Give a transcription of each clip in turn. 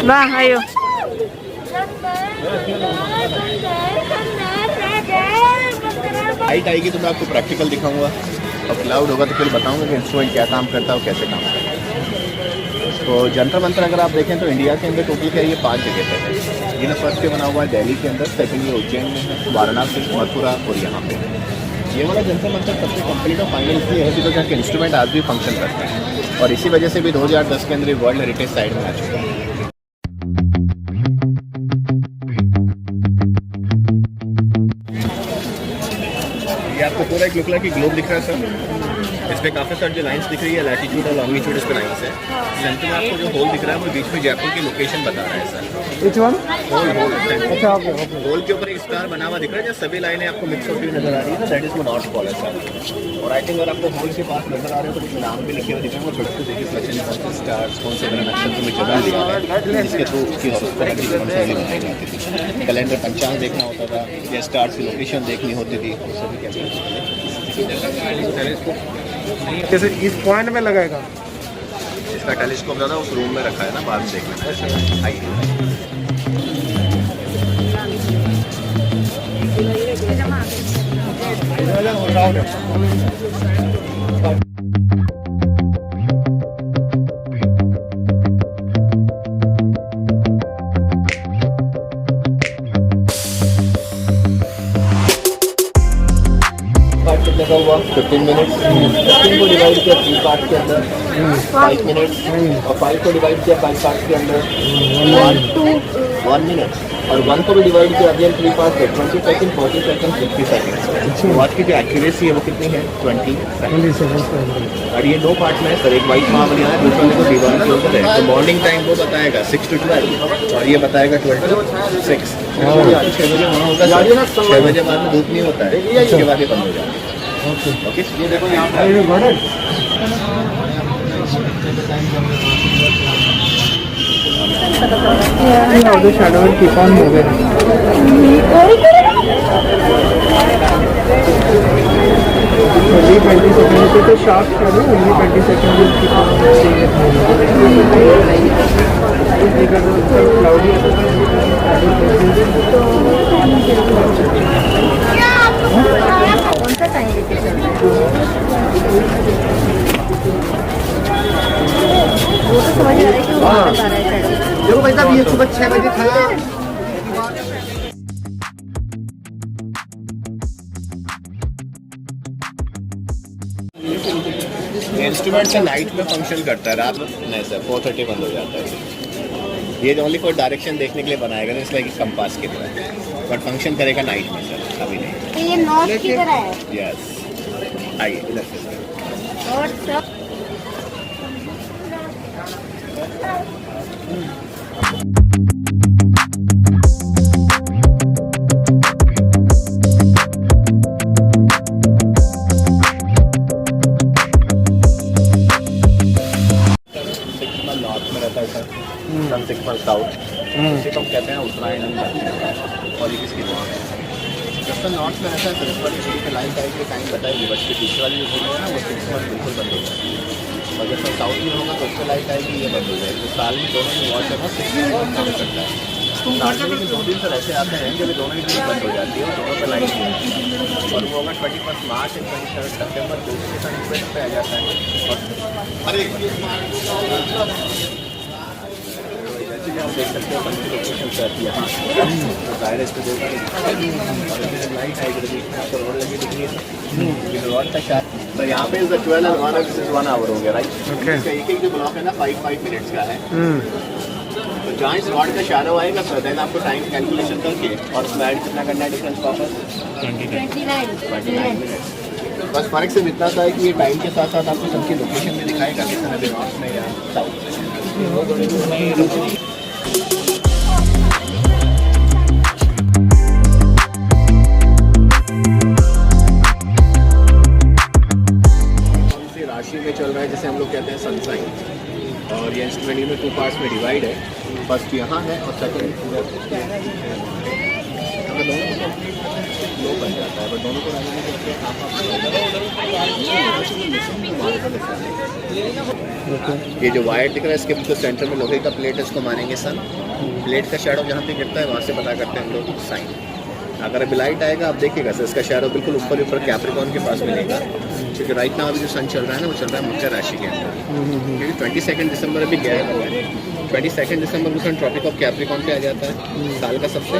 वाह आयो हाइट आएगी तो मैं आपको प्रैक्टिकल दिखाऊंगा और क्लाउड होगा तो फिर बताऊंगा कि इंस्ट्रूमेंट क्या काम करता है और कैसे काम करता है। तो जंतर मंतर अगर आप देखें तो इंडिया के अंदर टोटल क्या ये 5 जगह पे है। ये फर्स्ट पे बना हुआ है दिल्ली के अंदर, सेकंड ये उज्जैन में है, वाराणसी, मथुरा और यहाँ पे। ये वाला जंतर मंतर सबसे कंप्लीट और फाइनल इसलिए है बिकॉज यहाँ के इंस्ट्रूमेंट आज भी फंक्शन करते हैं और इसी वजह से भी 2010 के अंदर वर्ल्ड हेरिटेज साइट में आ चुका है। ये आपको पूरा एक लुक की ग्लोब दिख रहा है सर। इसमें काफ़ी सारी जो लाइंस दिख रही है लैटिट्यूड और लॉन्गिट्यूड इस पे लाइन्स है। सेंटर में आपको जो होल दिख रहा है वो बीच में जयपुर की लोकेशन बता रहा है सर। Which one? होल अच्छा ओके ओके। होल के ऊपर एक स्टार बना हुआ दिख रहा है जो सभी लाइनें आपको मिक्स होती हुई नजर आ रही है ना, दैट इज नॉट पोल है सर। और आई थिंक अगर आपको होल के पास नजर आ रहे हो तो कुछ नाम भी लिखे हुए दिख रहे हैं, वो छोटे से देखिए फ्लैशन कौन से स्टार्स कौन से नक्षत्र में चल रहा है जिसके थ्रू उसकी बनाई जाती थी। कैलेंडर पंचांग देखना होता था या स्टार्स की लोकेशन देखनी होती थी, सभी जैसे इस पॉइंट में लगाएगा। इसका टेलीस्कोप ज़्यादा उस रूम में रखा है ना, बाहर देखना आइए। लगा हुआ 15 मिनट्स, 15 को डिवाइड किया 3 पार्ट के अंदर 5 मिनट्स और 5 को डिवाइड किया 5 पार्ट के अंदर 1 मिनट और 1 को भी डिवाइड किया अगेन 3 पार्ट है 20 सेकंड 40 सेकंड 50 सेकंड। वाच की जो एक्यूरेसी है वो कितनी है 20 सेकंड। और ये 2 पार्ट में है सर, एक वाइट मार्बल है दूसरा देखो दीवार के ऊपर है। तो मॉर्निंग टाइम वो बताएगा 6 to 12 और ये बताएगा 12 to 6। 6 बजे वहाँ होगा, 6 बजे बाद में धूप नहीं होता है, उसके बाद ये बंद हो जाता है। ओके ये देखो यहाँ पर Now the shadow will keep on moving. Only 20 seconds. It is a sharp shadow. Only 20 seconds will keep on seeing it moving. Because it's so cloudy. कौन सा टाइम लोकेशन वो तो समझ आ रहा है कि वो बता रहा है। देखो भाई साहब ये सुबह 6 बजे था। इंस्ट्रूमेंट का नाइट में फंक्शन करता है, रात में नहीं सर 4:30 बंद हो जाता है। ये ओनली फॉर डायरेक्शन देखने के लिए बनाएगा, इट्स लाइक कंपास की तरह, बट फंक्शन करेगा नाइट में सर, अभी नहीं। तो ये नॉर्थ की तरह है। यस आइए इधर से और सब साउथ इसे तो कहते हैं उत्तरायण और ये किसकी दुआ है। जब तक नॉर्थ में रहता है तो इस पर शुरू के लाइन टाइप के टाइम बताएगी, बट के पीछे वाली जो होगी ना वो 6 मंथ बिल्कुल बंद हो जाएगी। और जब तक साउथ में होगा तो उससे लाइट आएगी ये बंद हो जाएगी। तो साल में दोनों में वॉच है ना 6 मंथ काम करता है। साल में 2 दिन सर ऐसे आते हैं जब दोनों ही बंद हो जाती है और दोनों पर लाइट नहीं होती। और वो होगा 21 मार्च एंड 23 सितंबर 2 के साथ पे आ जाता है। आप देख सकते हो लोकेशन से यहाँ वायरस पे लाइट आएगी तो रोड लगी दिख रही है रोड का शायद तो यहाँ पे 12 और 1 आवर होंगे राइट। एक एक जो ब्लॉक है ना 5 मिनट्स का है। तो जहाँ इस रॉड का शैडो आएगा सर देन आपको टाइम कैलकुलेशन करके और स्लाइड कितना करना है डिफरेंस वापस 29 मिनट्स। बस फर्क सिर्फ इतना था कि ये टाइम के साथ साथ आपको सबकी लोकेशन में दिखाएगा कि सर अभी नॉर्थ में या साउथ में। राशि में चल रहा है जैसे हम लोग कहते हैं सनसाइन, और ये इंस्ट्रूमेंट में 2 पार्ट्स में डिवाइड है। फर्स्ट यहाँ है और सेकंड अगर दोनों को लो बन जाता है, बट दोनों को रहने में करते हैं। ये जो वायर दिख रहा है इसके बिल्कुल सेंटर में लोहे का प्लेट है, इसको मानेंगे सन। प्लेट का शैडो जहाँ पे गिरता है वहाँ से पता करते हैं हम लोग साइन। अगर अभी लाइट आएगा आप देखिएगा सर, इसका शैडो बिल्कुल ऊपर कैप्रिकॉर्न के पास मिलेगा, क्योंकि राइट नाउ अभी जो सन चल रहा है ना वो चल रहा है मकर राशि के अंदर। क्योंकि 22 दिसंबर अभी गया है, 22 दिसंबर को सन ट्रॉपिक ऑफ कैप्रिकॉर्न पे आ जाता है, साल का सबसे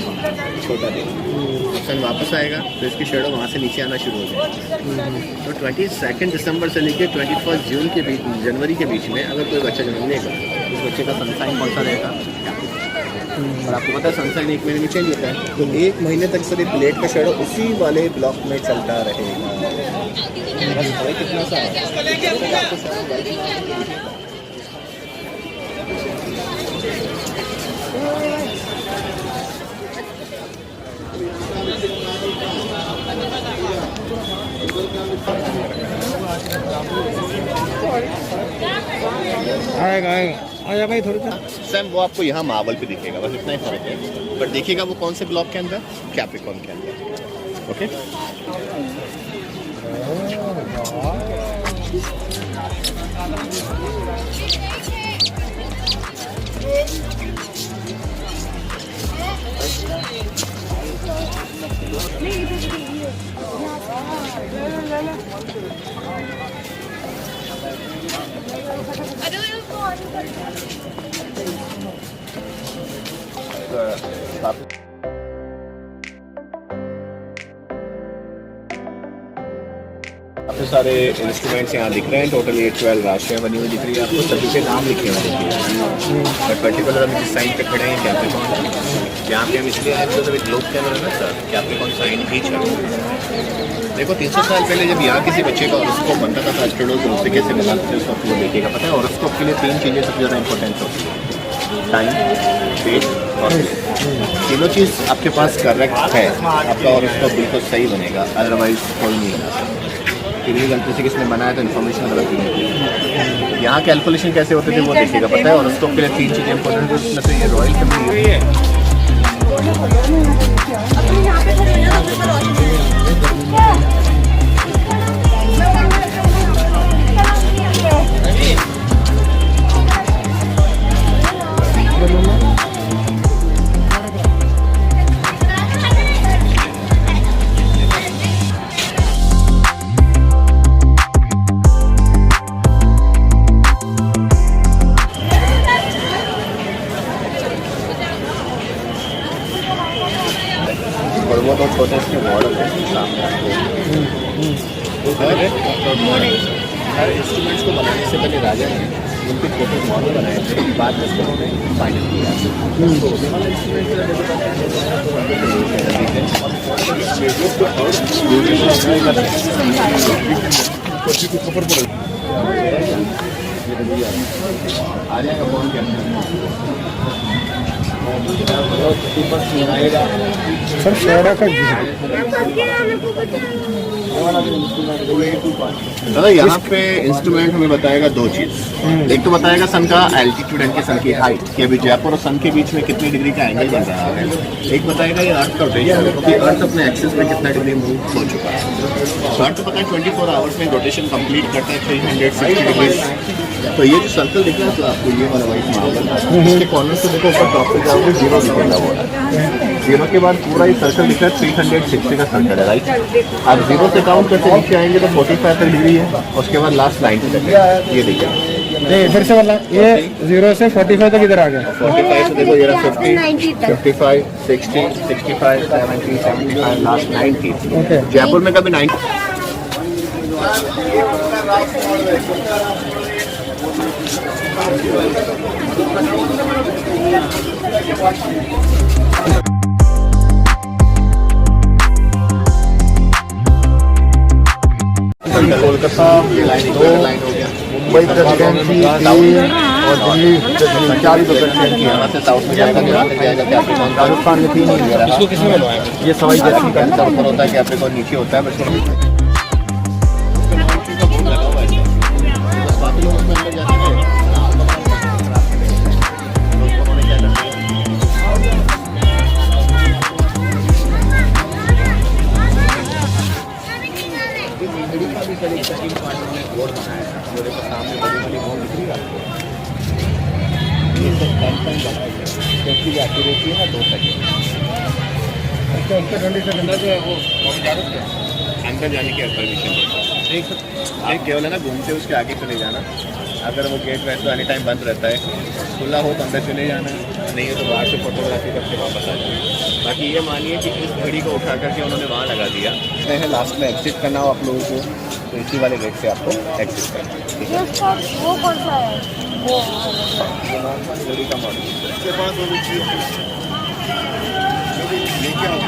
छोटा दिन। सन वापस आएगा तो इसकी शेडो वहाँ से नीचे आना शुरू हो जाएगी। तो 22 दिसंबर से लेकर 21 जून के बीच, जनवरी के बीच में अगर कोई बच्चा जन्म लेगा उस बच्चे का सनसाइन कौन सा रहेगा। और आपको पता है सनसाइन 1 महीने में चेंज होता है, तो 1 महीने तक सर प्लेट का शेडो उसी वाले ब्लॉक में चलता रहेगा। बस कितना सा आएगा आया भाई थोड़ी सा सैम, वो आपको यहाँ मार्बल पे दिखेगा, बस इतना ही फर्क है। बट देखिएगा वो कौन से ब्लॉक के अंदर, कैप्रिकॉर्न के अंदर। ओके, काफ़ी सारे इंस्ट्रूमेंट्स यहाँ दिख रहे हैं। टोटल 12 राशियाँ बनी हुई दिख रही है आपको, सभी के नाम लिखे हुए दिख रहे हैं। बट पर्टिकुलर हम जिस साइन पे खड़े हैं कैप्रिकॉर्न, यहाँ पे हम इसलिए आए तो एक ग्लोब कैमरा है ना सर, कैप्रिकॉर्न साइन ही चल। देखो 300 साल पहले जब यहाँ किसी बच्चे का ऑरोस्कोप बनता था एस्ट्रोलॉज, तो उससे कैसे बनाते थे उसका फ्लो देखिएगा। पता है ऑरोस्कोप के लिए 3 चीज़ें सबसे ज़्यादा इंपॉर्टेंट होती है, टाइम, डेट और प्लेस। तीनों चीज़ आपके पास करेक्ट है, आपका ऑरोस्कोप बिल्कुल सही बनेगा, अदरवाइज कोई नहीं बना सकता। कितनी गलती से किसने बनाया तो इन्फॉर्मेशन गलत नहीं होती। यहाँ कैलकुलेशन कैसे होते थे वो देखिएगा। पता है ऑरोस्कोप के लिए 3 चीज़ें इंपॉर्टेंट है, उसमें से ये रॉयल फैमिली है। और वो तो छोटे से मॉडल है सामने हर इंस्ट्रूमेंट्स को बनाने से पहले राजा ने उनके छोटे मॉडल बनाए थे, बाद में उसको उन्होंने फाइनल किया। आ जाएगा फोन के अंदर सर शेडो का दादा यहाँ पे इंस्ट्रूमेंट हमें बताएगा 2 चीज़। एक तो बताएगा सन का एल्टीट्यूड एंड के सन की हाइट, कि अभी जयपुर और सन के बीच में कितनी डिग्री का एंगल बन रहा है। एक बताएगा ये अर्थ का रोटेशन, क्योंकि अर्थ अपने एक्सिस में कितना डिग्री मूव हो चुका है। तो अर्थ पता है 24 आवर्स में रोटेशन कंप्लीट करता है 360 डिग्री। तो ये जो सर्कल दिख रहा है तो आपको ये वाला वाइट मार्बल, इसके कॉर्नर से देखो ऊपर टॉप पे जाओगे 0 दिखेगा वो। 0 के बाद पूरा ये सर्कल दिख रहा है 360 का सर्कल है, राइट। आप 0 से काउंट करते नीचे आएंगे तो 45 तक डिग्री है, उसके बाद लास्ट 90 तक है। ये देखिए फिर से वाला ये 0 से 45 तक इधर आ गया। 45 से देखो ये 50, 55, 60, 65, 70, 75, लास्ट 90। जयपुर में कभी 90 कोलकाता लाइन हो गया, मुंबई प्रेसिडेंसी और दिल्ली प्रेसिडेंसी 4 प्रेसिडेंसी है। साउथ में जाएगा, राजस्थान में 3 ही है। इसको किसने बनवाया? ये सवाई जैसी का ऊपर होता है, कैप्रिकॉर्न नीचे होता है। बस वो देखो सामने बड़ी वाली वो दिख रही है आपको, ये सब टेंशन बनाई है, क्योंकि एक्यूरेसी है ना 2 सेकेंड। अच्छा उसका 20 सेकंड अंदर जो है वो अंदर जाने की परमिशन एक केवल है ना, घूमते उसके आगे चले जाना। अगर वो गेट वैसे तो एनी टाइम बंद रहता है, खुला हो तो अंदर चले जाना, नहीं हो तो बाहर से फोटोग्राफी करके वापस आ जाना। बाकी ये मानिए कि इस घड़ी को उठा करके उन्होंने वहाँ लगा दिया है, लास्ट में एग्जिट करना हो आप लोगों को तो इसी वाले गेट से आपको एग्जिट करना है, ठीक है। वो कौन सा है? वो ये नॉर्मल घड़ी का मॉडल इसके पास वो चीज़ लेके आओ।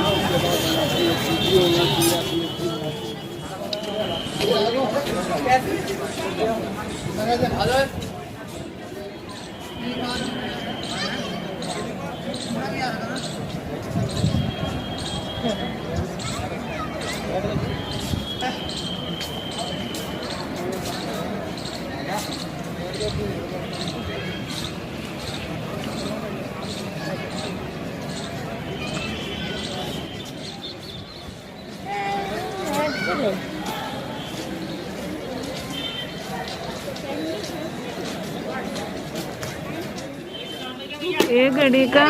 ये घड़ी का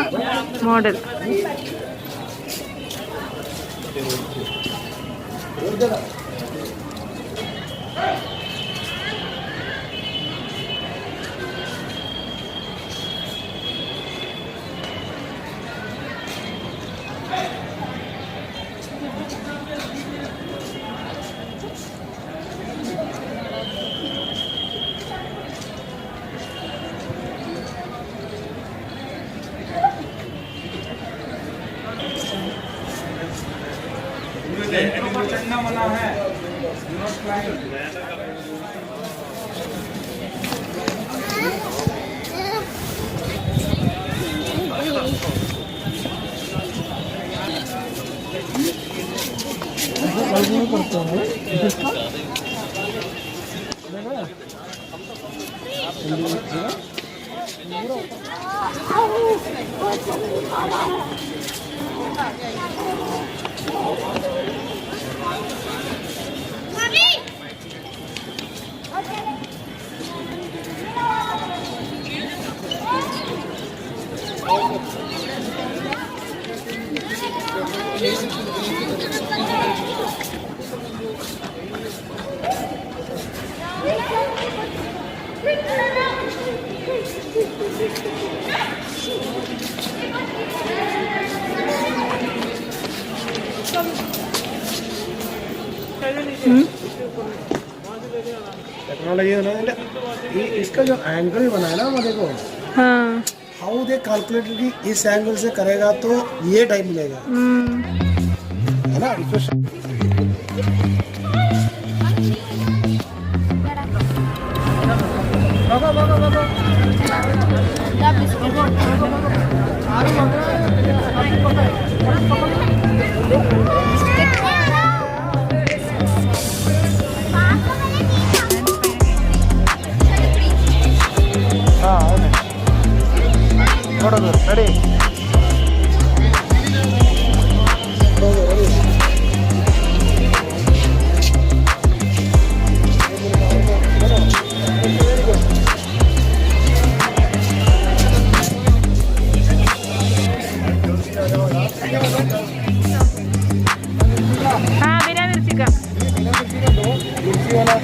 मॉडल टेक्नोलॉजी ये इसका जो एंगल बनाया ना हमारे को, हाँ हाउ दे कैलकुलेटेड कि इस एंगल से करेगा तो ये टाइम मिलेगा, है ना। इसको ready. हाँ बिना मिर्ची का मिर्ची वाला